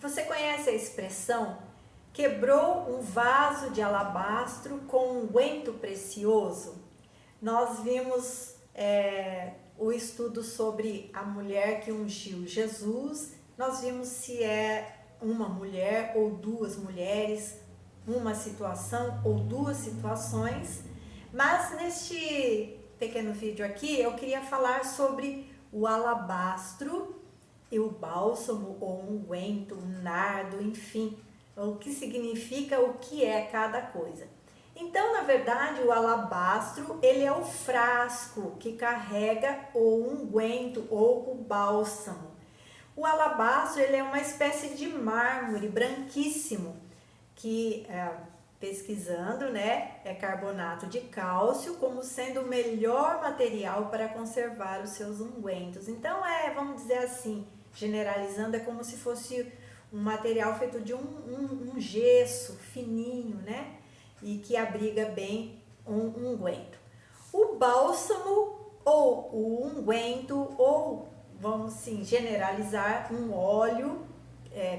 Você conhece a expressão quebrou um vaso de alabastro com um unguento precioso? Nós vimos o estudo sobre a mulher que ungiu Jesus. Nós vimos se é uma mulher ou duas mulheres, uma situação ou duas situações. Mas neste pequeno vídeo aqui eu queria falar sobre o alabastro e o bálsamo ou unguento, o nardo, enfim, o que significa, o que é cada coisa. Então, na verdade, o alabastro, ele é o frasco que carrega o unguento ou o bálsamo. O alabastro, ele é uma espécie de mármore branquíssimo, que pesquisando, né, é carbonato de cálcio como sendo o melhor material para conservar os seus ungüentos. Então, vamos dizer assim, generalizando, é como se fosse um material feito de um gesso fininho, né? E que abriga bem um unguento. O bálsamo ou o unguento, ou vamos sim generalizar, um óleo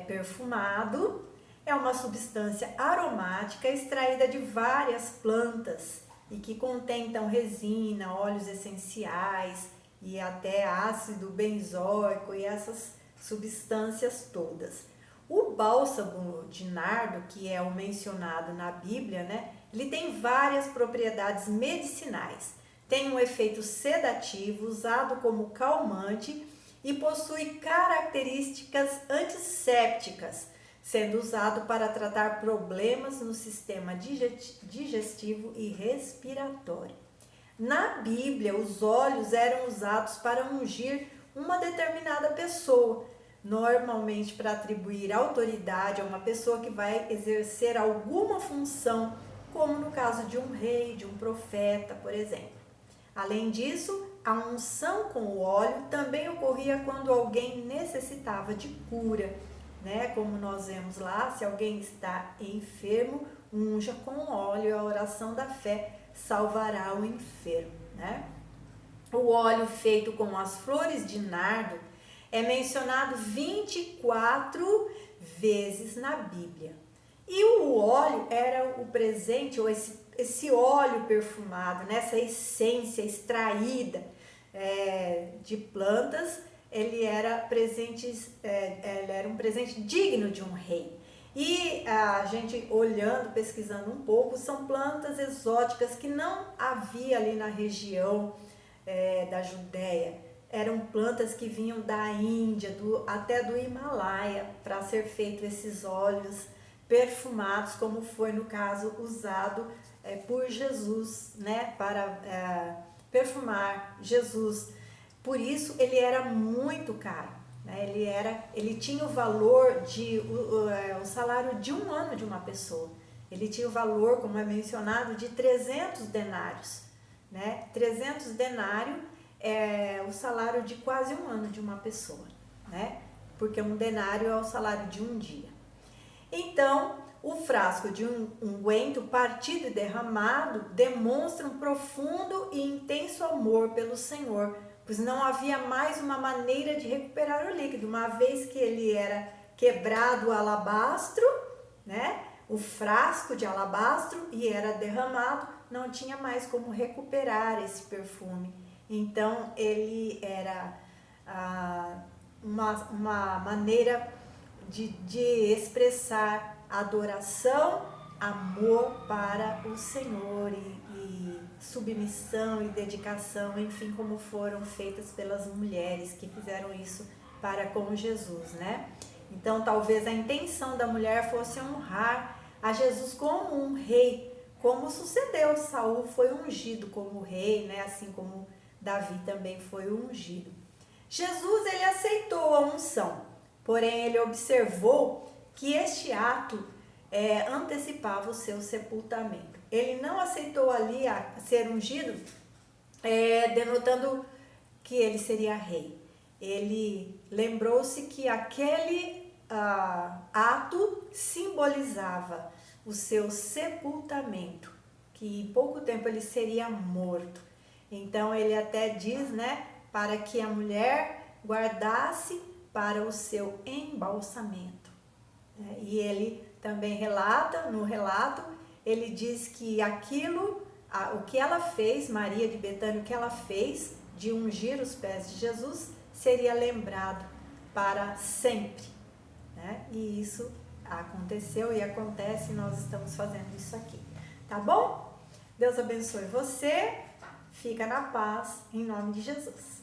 perfumado, é uma substância aromática extraída de várias plantas e que contém então resina, óleos essenciais e até ácido benzoico e essas substâncias todas. O bálsamo de nardo, que é o mencionado na Bíblia, né, ele tem várias propriedades medicinais. Tem um efeito sedativo, usado como calmante e possui características antissépticas, sendo usado para tratar problemas no sistema digestivo e respiratório. Na Bíblia, os óleos eram usados para ungir uma determinada pessoa, normalmente para atribuir autoridade a uma pessoa que vai exercer alguma função, como no caso de um rei, de um profeta, por exemplo. Além disso, a unção com o óleo também ocorria quando alguém necessitava de cura, né? Como nós vemos lá, se alguém está enfermo, unja com óleo, a oração da fé salvará o enfermo, né? O óleo feito com as flores de nardo é mencionado 24 vezes na Bíblia. E o óleo era o presente, ou esse óleo perfumado, nessa essência extraída de plantas, ele era um presente digno de um rei. E a gente olhando, pesquisando um pouco, são plantas exóticas que não havia ali na região da Judéia. Eram plantas que vinham da Índia, até do Himalaia, para ser feito esses óleos perfumados, como foi no caso usado por Jesus, né, para perfumar Jesus. Por isso ele era muito caro, né? Ele tinha o valor de o salário de um ano de uma pessoa. Ele tinha o valor, como é mencionado, de 300 denários, né? 300 denários é o salário de quase um ano de uma pessoa, né? Porque um denário é o salário de um dia. Então, o frasco de um unguento partido e derramado demonstra um profundo e intenso amor pelo Senhor, pois não havia mais uma maneira de recuperar o líquido, uma vez que ele era quebrado o alabastro, né? O frasco de alabastro, e era derramado, não tinha mais como recuperar esse perfume. Então ele era uma maneira de expressar adoração, amor para o Senhor e submissão e dedicação, enfim, como foram feitas pelas mulheres que fizeram isso para com Jesus, né? Então, talvez a intenção da mulher fosse honrar a Jesus como um rei, como sucedeu, Saul foi ungido como rei, né? Assim como Davi também foi ungido. Jesus, ele aceitou a unção, porém ele observou que este ato antecipava o seu sepultamento. Ele não aceitou ali ser ungido, denotando que ele seria rei. Ele lembrou-se que aquele ato simbolizava o seu sepultamento, que em pouco tempo ele seria morto. Então ele até diz, né, para que a mulher guardasse para o seu embalsamento. né? E ele também relata, no relato, ele diz que o que ela fez, Maria de Betânia, o que ela fez de ungir os pés de Jesus, seria lembrado para sempre, né? E isso aconteceu e acontece, nós estamos fazendo isso aqui, tá bom? Deus abençoe você, fica na paz, em nome de Jesus.